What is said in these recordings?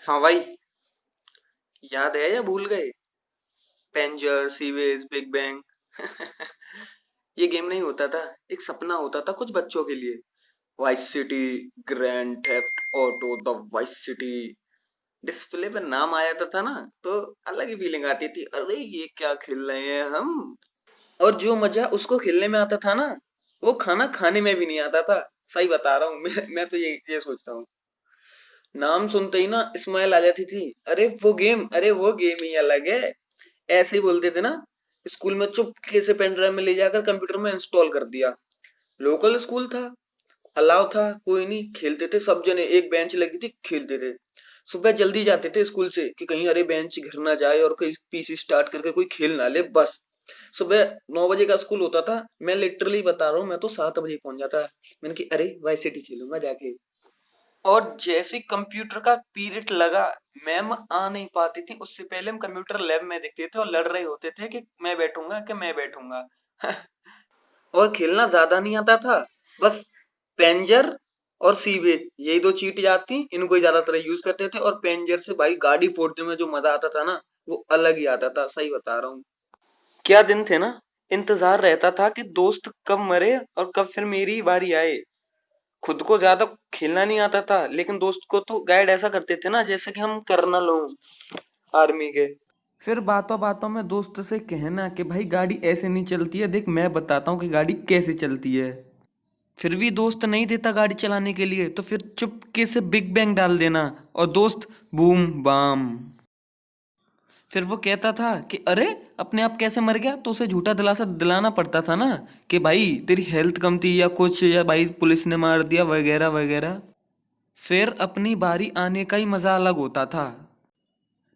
हाँ भाई। याद है या भूल गए? पेंजर, सीवेज, बिग बैंग। ये गेम नहीं होता था, एक सपना होता था कुछ बच्चों के लिए। Vice city, grand theft auto, the vice city. Display पे नाम आ जाता था ना, तो अलग ही फीलिंग आती थी। अरे ये क्या खेल रहे हैं हम। और जो मजा उसको खेलने में आता था ना, वो खाना खाने में भी नहीं आता था। सही बता रहा हूँ। मैं तो ये सोचता हूँ। नाम सुनते ही ना स्माइल आ जाती थी। अरे वो गेम, अरे वो गेम ही अलग है। ऐसे ही बोलते थे ना। स्कूल में चुपके से पेन ड्राइव में ले जाकर कंप्यूटर में इंस्टॉल कर दिया। लोकल स्कूल था, अलाव था, कोई नहीं, खेलते थे सब जने, एक बेंच लगी थी, खेलते थे। सुबह जल्दी जाते थे स्कूल से कि कहीं अरे बेंच गिर ना जाए और कोई पीसी स्टार्ट करके कोई खेल ना ले, बस। सुबह 9 बजे का स्कूल होता था। मैं लिटरली बता रहा हूँ, मैं तो 7 बजे पहुंच जाता। मैंने कि अरे वाई सिटी खेलूंगा जाके। और जैसे कंप्यूटर का पीरियड लगा, मैम आ नहीं पाती थी, उससे पहले हम कंप्यूटर लैब में दिखते थे और लड़ रहे होते थे कि मैं बैठूंगा कि मैं बैठूंगा। और खेलना ज्यादा नहीं आता था, बस पेंजर और सीवेज, यही दो चीट जाती, इनको ही ज्यादातर यूज करते थे। और पेंजर से भाई गाड़ी फोड़ने में जो मजा आता था ना, वो अलग ही आता था। सही बता रहा हूँ। क्या दिन थे ना। इंतजार रहता था कि दोस्त कब मरे और कब फिर मेरी बारी आए। खुद को ज्यादा खेलना नहीं आता था, लेकिन दोस्त को तो गाइड ऐसा करते थे ना जैसे कि हम कर्नल हो आर्मी के। फिर बातों बातों में दोस्त से कहना कि भाई गाड़ी ऐसे नहीं चलती है, देख मैं बताता हूँ कि गाड़ी कैसे चलती है। फिर भी दोस्त नहीं देता गाड़ी चलाने के लिए, तो फिर चुपके से बिग बैंग डाल देना और दोस्त बूम बाम। फिर वो कहता था कि अरे अपने आप कैसे मर गया, तो उसे झूठा दिलासा दिलाना पड़ता था ना कि भाई तेरी हेल्थ कम थी या कुछ, या भाई पुलिस ने मार दिया वगैरह वगैरह। फिर अपनी बारी आने का ही मजा अलग होता था।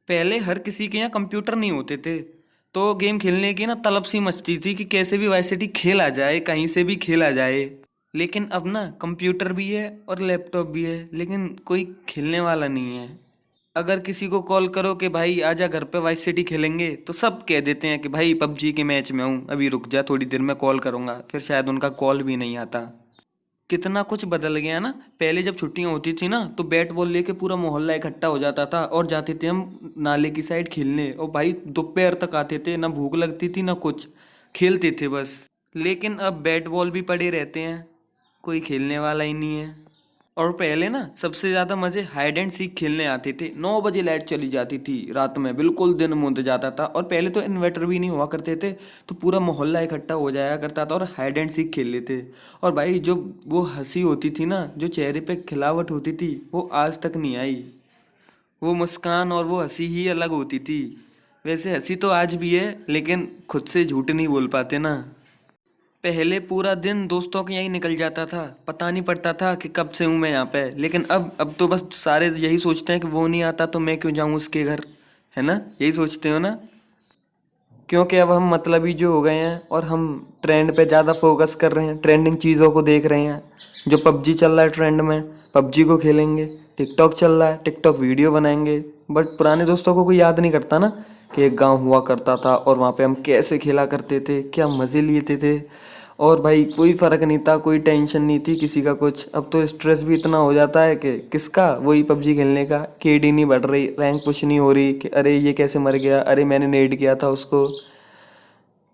पहले हर किसी के यहाँ कंप्यूटर नहीं होते थे, तो गेम खेलने की ना तलब सी मचती थी कि कैसे भी वाई सिटी खेला जाए, कहीं से भी खेला जाए। लेकिन अब ना कंप्यूटर भी है और लैपटॉप भी है, लेकिन कोई खेलने वाला नहीं है। अगर किसी को कॉल करो कि भाई आजा घर पे वाइस सिटी खेलेंगे, तो सब कह देते हैं कि भाई पबजी के मैच में हूँ, अभी रुक जा थोड़ी देर में कॉल करूँगा, फिर शायद उनका कॉल भी नहीं आता। कितना कुछ बदल गया ना। पहले जब छुट्टियां होती थी ना, तो बैट बॉल लेके पूरा मोहल्ला इकट्ठा हो जाता था और जाते थे हम नाले की साइड खेलने, और भाई दोपहर तक आते थे, ना भूख लगती थी ना कुछ, खेलते थे बस। लेकिन अब बैट बॉल भी पड़े रहते हैं, कोई खेलने वाला ही नहीं है। और पहले ना सबसे ज्यादा मजे हाइड एंड सीक खेलने आते थे। 9 बजे लाइट चली जाती थी रात में, बिल्कुल दिन मुंद जाता था, और पहले तो इन्वर्टर भी नहीं हुआ करते थे, तो पूरा मोहल्ला इकट्ठा हो जाया करता था और हाइड एंड सीक खेल लेते। और भाई जो वो हंसी होती थी ना, जो चेहरे पे खिलावट होती थी, वो आज तक नहीं आई। वो मुस्कान और वो हंसी ही अलग होती थी। वैसे हंसी तो आज भी है, लेकिन खुद से झूठ नहीं बोल पाते ना। पहले पूरा दिन दोस्तों के यहीं निकल जाता था, पता नहीं पड़ता था कि कब से हूँ मैं यहाँ पे। लेकिन अब तो बस सारे यही सोचते हैं कि वो नहीं आता तो मैं क्यों जाऊँ उसके घर, है ना? यही सोचते हो ना? क्योंकि अब हम मतलबी जो हो गए हैं और हम ट्रेंड पे ज़्यादा फोकस कर रहे हैं, ट्रेंडिंग चीज़ों को देख रहे हैं। जो पबजी चल रहा है ट्रेंड में, पबजी को खेलेंगे। टिकटॉक चल रहा है, टिकटॉक वीडियो बनाएंगे। बट पुराने दोस्तों को कोई याद नहीं करता ना, कि एक गांव हुआ करता था और वहाँ पे हम कैसे खेला करते थे, क्या मज़े लेते थे। और भाई कोई फ़र्क नहीं था, कोई टेंशन नहीं थी किसी का कुछ। अब तो स्ट्रेस भी इतना हो जाता है कि किसका, वही पबजी खेलने का। केडी नहीं बढ़ रही, रैंक पुश नहीं हो रही, कि अरे ये कैसे मर गया, अरे मैंने नेड किया था उसको।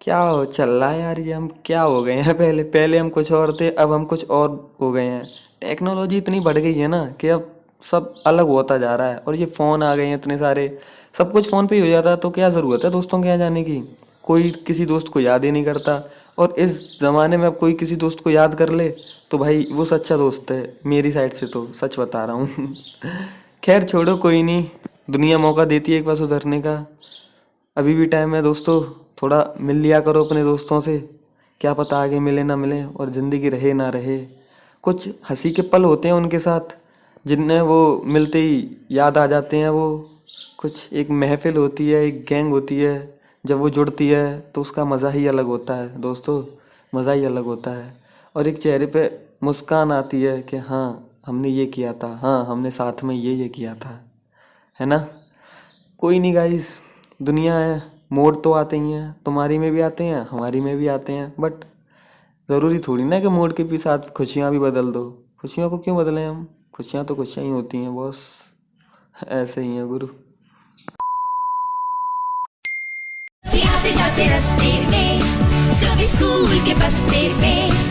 क्या हो चल रहा है यार, ये हम क्या हो गए हैं। पहले पहले हम कुछ और थे, अब हम कुछ और हो गए हैं। टेक्नोलॉजी इतनी बढ़ गई है ना कि अब सब अलग होता जा रहा है, और ये फ़ोन आ गए हैं इतने सारे, सब कुछ फ़ोन पे ही हो जाता है, तो क्या ज़रूरत है दोस्तों के यहाँ जाने की। कोई किसी दोस्त को याद ही नहीं करता। और इस ज़माने में अब कोई किसी दोस्त को याद कर ले, तो भाई वो सच्चा दोस्त है, मेरी साइड से तो सच बता रहा हूँ। खैर छोड़ो, कोई नहीं। दुनिया मौका देती है एक बार सुधरने का। अभी भी टाइम है दोस्तों, थोड़ा मिल लिया करो अपने दोस्तों से। क्या पता आगे मिले ना मिले और ज़िंदगी रहे ना रहे। कुछ हंसी के पल होते हैं उनके साथ, जिनमें वो मिलते ही याद आ जाते हैं वो। कुछ एक महफिल होती है, एक गैंग होती है, जब वो जुड़ती है तो उसका मज़ा ही अलग होता है दोस्तों। मज़ा ही अलग होता है। और एक चेहरे पे मुस्कान आती है कि हाँ हमने ये किया था, हाँ हमने साथ में ये किया था, है ना? कोई नहीं गाइस, दुनिया है। मोड़ तो आते ही हैं, तुम्हारी में भी आते हैं, हमारी में भी आते हैं। बट ज़रूरी थोड़ी ना कि मोड़ के भी साथ खुशियाँ भी बदल दो। खुशियों को क्यों बदलें हम? खुशियाँ तो खुशियाँ ही होती हैं बॉस, ऐसे ही है गुरु। कभी आते जाते रास्ते में, कभी स्कूल के बस्ते में,